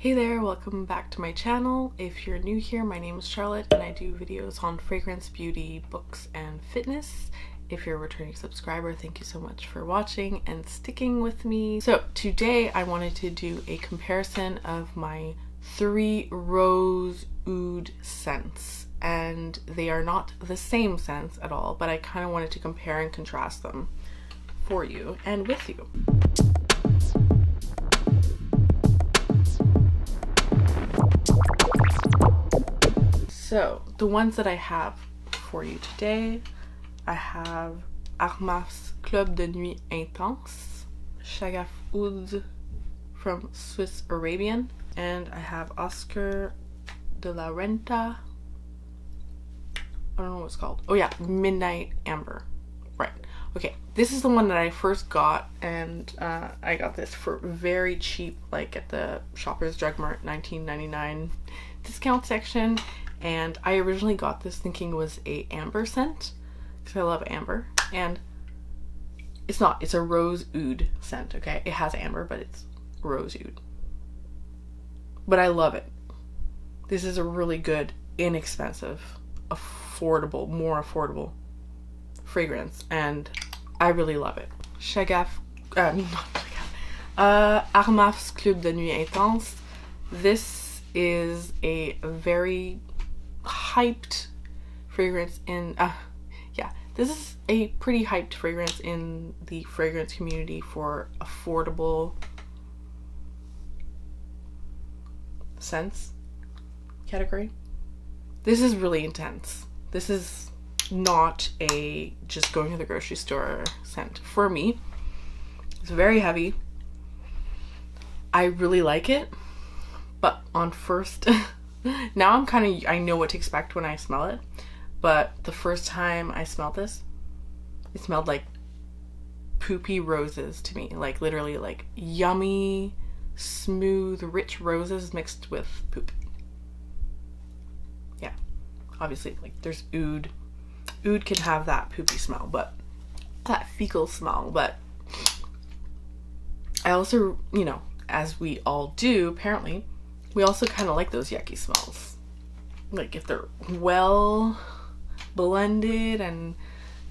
Hey there, welcome back to my channel. If you're new here, my name is Charlotte and I do videos on fragrance, beauty, books, and fitness. If you're a returning subscriber, thank you so much for watching and sticking with me. So today I wanted to do a comparison of my 3 Rose&Oud scents, and they are not the same scents at all, but I kind of wanted to compare and contrast them for you and with you. So the ones that I have for you today, I have Armaf's Club de Nuit Intense, Shaghaf oud from Swiss Arabian, and I have Oscar de la Renta. I don't know what it's called. Oh yeah, Midnight Amber. Right. Okay, this is the one that I first got, and I got this for very cheap, like at the Shoppers Drug Mart $19.99 discount section. And I originally got this thinking it was a amber scent because I love amber, and it's not. It's a Rose&Oud scent. Okay, it has amber, but it's Rose&Oud. But I love it. This is a really good, inexpensive, affordable, more affordable fragrance, and I really love it. Armaf's Club de Nuit Intense. This is a very hyped fragrance in this is a pretty hyped fragrance in the fragrance community for affordable scents category. This is really intense. This is not a just going to the grocery store scent for me. It's very heavy. I really like it, but on first now I know what to expect when I smell it, but the first time I smelled this, it smelled like poopy roses to me. Like literally like yummy, smooth, rich roses mixed with poop. Yeah, obviously like there's oud. Oud can have that poopy smell, but that fecal smell, but I also, you know, as we all do apparently, we also kind of like those yucky smells. Like if they're well blended and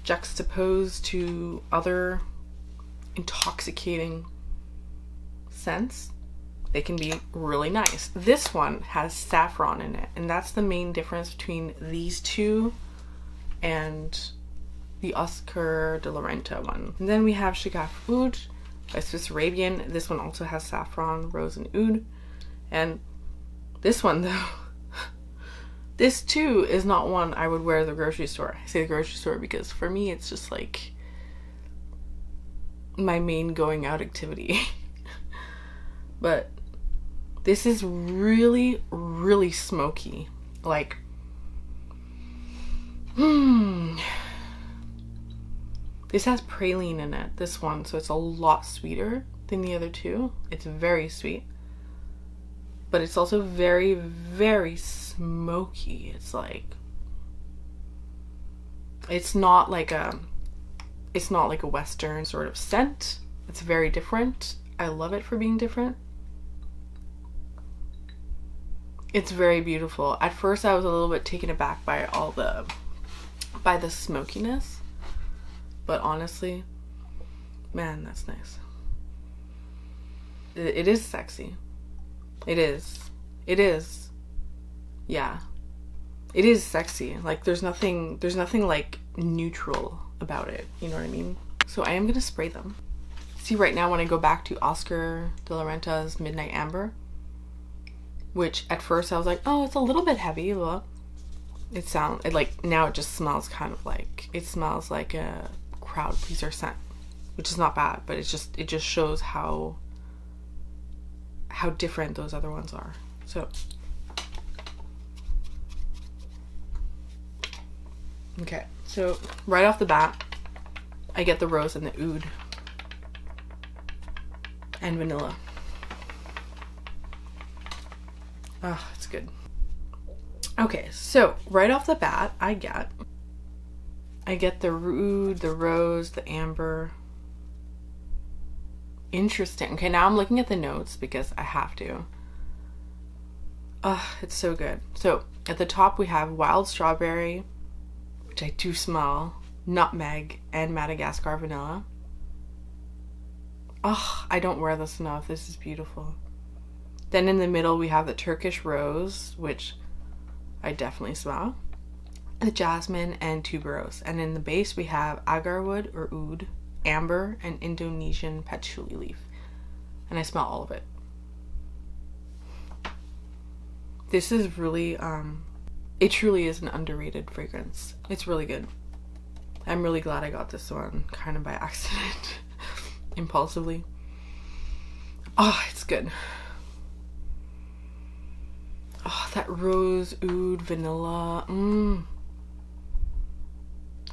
juxtaposed to other intoxicating scents, they can be really nice. This one has saffron in it, and that's the main difference between these two and the Oscar de la Renta one. And then we have Shaghaf oud by Swiss Arabian. This one also has saffron, Rose and Oud. And this one though, this too is not one I would wear at the grocery store. I say the grocery store because for me it's just like my main going out activity. But this is really, really smoky. Like, this has praline in it, this one, so it's a lot sweeter than the other two. It's very sweet, but it's also very, very smoky. It's like, it's not like a Western sort of scent. It's very different. I love it for being different. It's very beautiful. At first I was a little bit taken aback by the smokiness, but honestly, man, that's nice. It is sexy. It is. Yeah. It is sexy. Like there's nothing like neutral about it. You know what I mean? So I am gonna spray them. See, right now when I go back to Oscar de la Renta's Midnight Amber, which at first I was like, oh, it's a little bit heavy. Look. Now it just smells kind of like, it smells like a crowd pleaser scent, which is not bad, but it just shows how different those other ones are. So okay, so right off the bat I get the Rose and the Oud and vanilla. Oh, it's good. Okay, so right off the bat I get the Oud, the Rose, the Amber. Interesting. Okay, now I'm looking at the notes because I have to. It's so good. So at the top we have wild strawberry, which I do smell, nutmeg, and Madagascar vanilla. I don't wear this enough. This is beautiful. Then in the middle we have the Turkish rose, which I definitely smell, the jasmine, and tuberose. And in the base we have agarwood or oud, amber, and Indonesian patchouli leaf. And I smell all of it. This is really, it truly is an underrated fragrance. It's really good. I'm really glad I got this one kind of by accident, impulsively. It's good. That rose, oud, vanilla.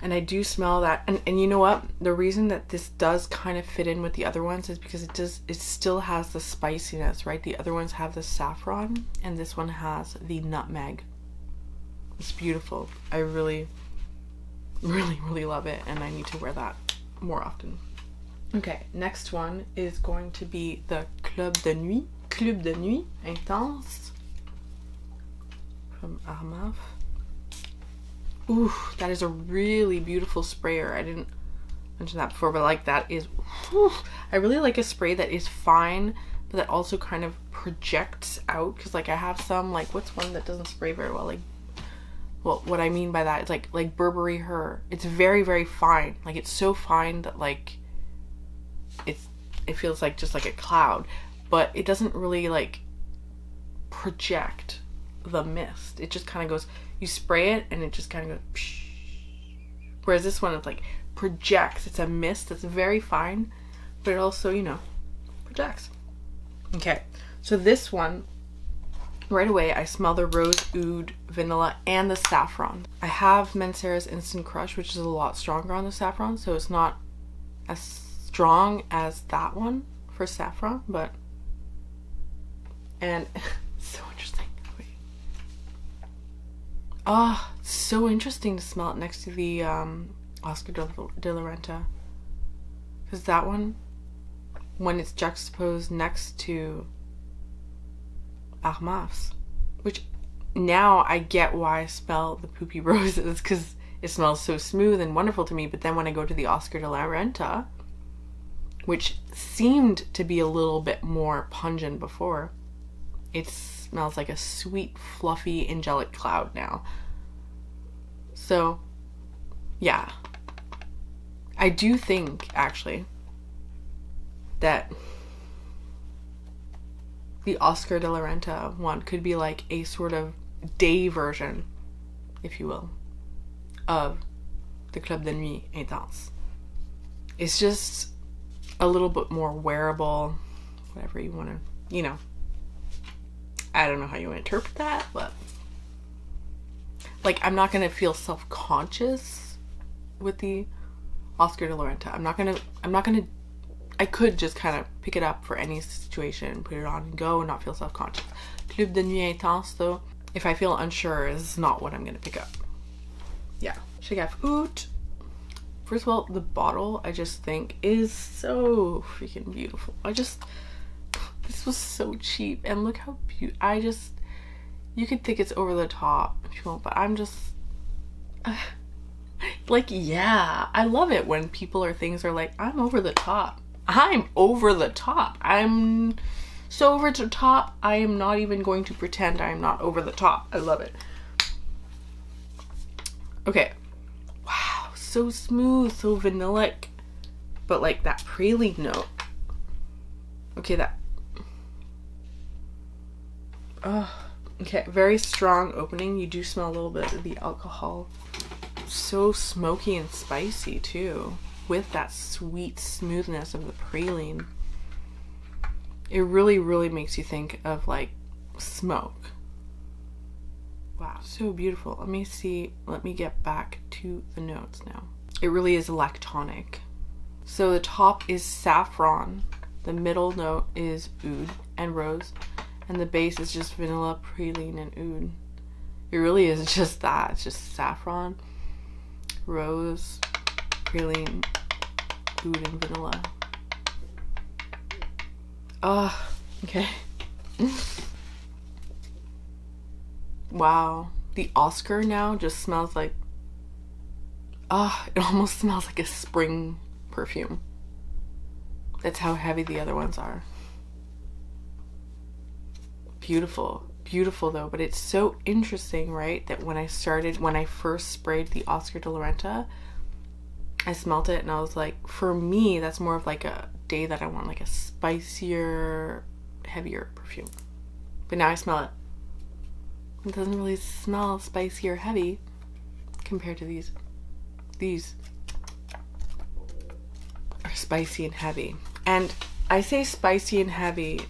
And I do smell that. And you know what? The reason that this does kind of fit in with the other ones is because it still has the spiciness, right? The other ones have the saffron and this one has the nutmeg. It's beautiful. I really, really, really love it, and I need to wear that more often. Okay, next one is going to be the Club de Nuit Intense from Armaf. Ooh, that is a really beautiful sprayer. I didn't mention that before, but like that is, whew, I really like a spray that is fine, but that also kind of projects out. Because like I have some, like, what's one that doesn't spray very well? Like, well, what I mean by that is like Burberry Her. It's very, very fine. Like it's so fine that like it feels like just like a cloud, but it doesn't really like project the mist. It just kind of goes, you spray it and it just kind of goes psh. Whereas this one, it's like projects. It's a mist that's very fine, but it also, you know, projects. Okay, so this one, right away I smell the rose, oud, vanilla, and the saffron. I have Mancera's Instant Crush, which is a lot stronger on the saffron, so it's not as strong as that one for saffron, but, and so interesting. So interesting to smell it next to the Oscar de la Renta, because that one, when it's juxtaposed next to Armaf's, which now I get why I smell the poopy roses, because it smells so smooth and wonderful to me. But then when I go to the Oscar de la Renta, which seemed to be a little bit more pungent before, it smells like a sweet, fluffy, angelic cloud now. So yeah, I do think actually that the Oscar de la Renta one could be like a sort of day version, if you will, of the Club de Nuit Intense. It's just a little bit more wearable, whatever you want to, you know. I don't know how you interpret that, but like I'm not gonna feel self-conscious with the Oscar de la Renta. I'm not gonna I could just kind of pick it up for any situation, put it on and go and not feel self-conscious. Club de Nuit Intense though, if I feel unsure, is not what I'm gonna pick up. Yeah. Shaghaf oud. First of all, the bottle I just think is so freaking beautiful. This was so cheap, and look how beautiful. You could think it's over the top if you want, but I'm just like, yeah, I love it when people or things are like, I'm over the top. I'm over the top. I'm so over the top, I am not even going to pretend I am not over the top. I love it. Okay. Wow, so smooth, so vanillic, but like that praline note. Okay, okay, very strong opening. You do smell a little bit of the alcohol. So smoky and spicy too, with that sweet smoothness of the praline. It really, really makes you think of like smoke. Wow, so beautiful. Let me see, let me get back to the notes now. It really is lactonic. So the top is saffron, the middle note is oud and rose, and the base is just vanilla, praline, and oud. It really is just that. It's just saffron, rose, praline, oud, and vanilla. Okay. Wow. The Oscar now just smells like, it almost smells like a spring perfume. That's how heavy the other ones are. Beautiful. Beautiful though, but it's so interesting, right? That when I first sprayed the Oscar de la Renta, I smelled it and I was like, for me, that's more of like a day that I want like a spicier, heavier perfume. But now I smell it. It doesn't really smell spicy or heavy compared to these. These are spicy and heavy. And I say spicy and heavy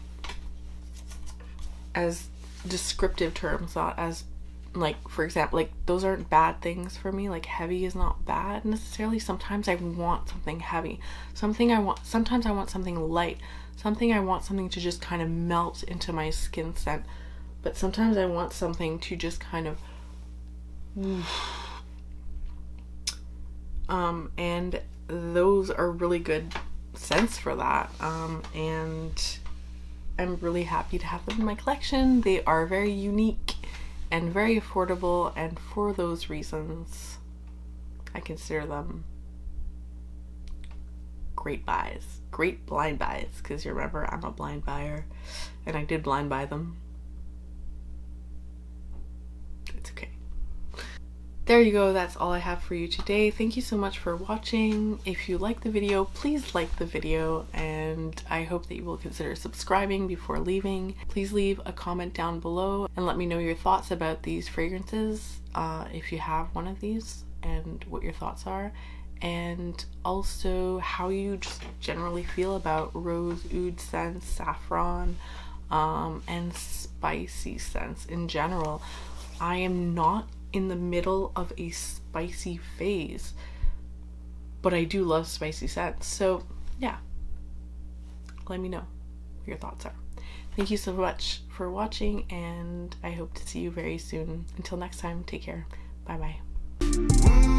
as descriptive terms, not as like, for example, like those aren't bad things for me. Like heavy is not bad necessarily. Sometimes I want something heavy. Sometimes I want something light. I want something to just kind of melt into my skin scent. But sometimes I want something to just kind of and those are really good scents for that. And I'm really happy to have them in my collection. They are very unique and very affordable, and for those reasons I consider them great buys, great blind buys, because you remember I'm a blind buyer and I did blind buy them. It's okay. There you go, that's all I have for you today. Thank you so much for watching. If you like the video, please like the video, and I hope that you will consider subscribing before leaving. Please leave a comment down below and let me know your thoughts about these fragrances, if you have one of these, and what your thoughts are, and also how you just generally feel about Rose Oud scents, saffron, and spicy scents in general. I am not in the middle of a spicy phase, but I do love spicy scents, so yeah, let me know what your thoughts are. Thank you so much for watching, and I hope to see you very soon. Until next time, take care. Bye bye.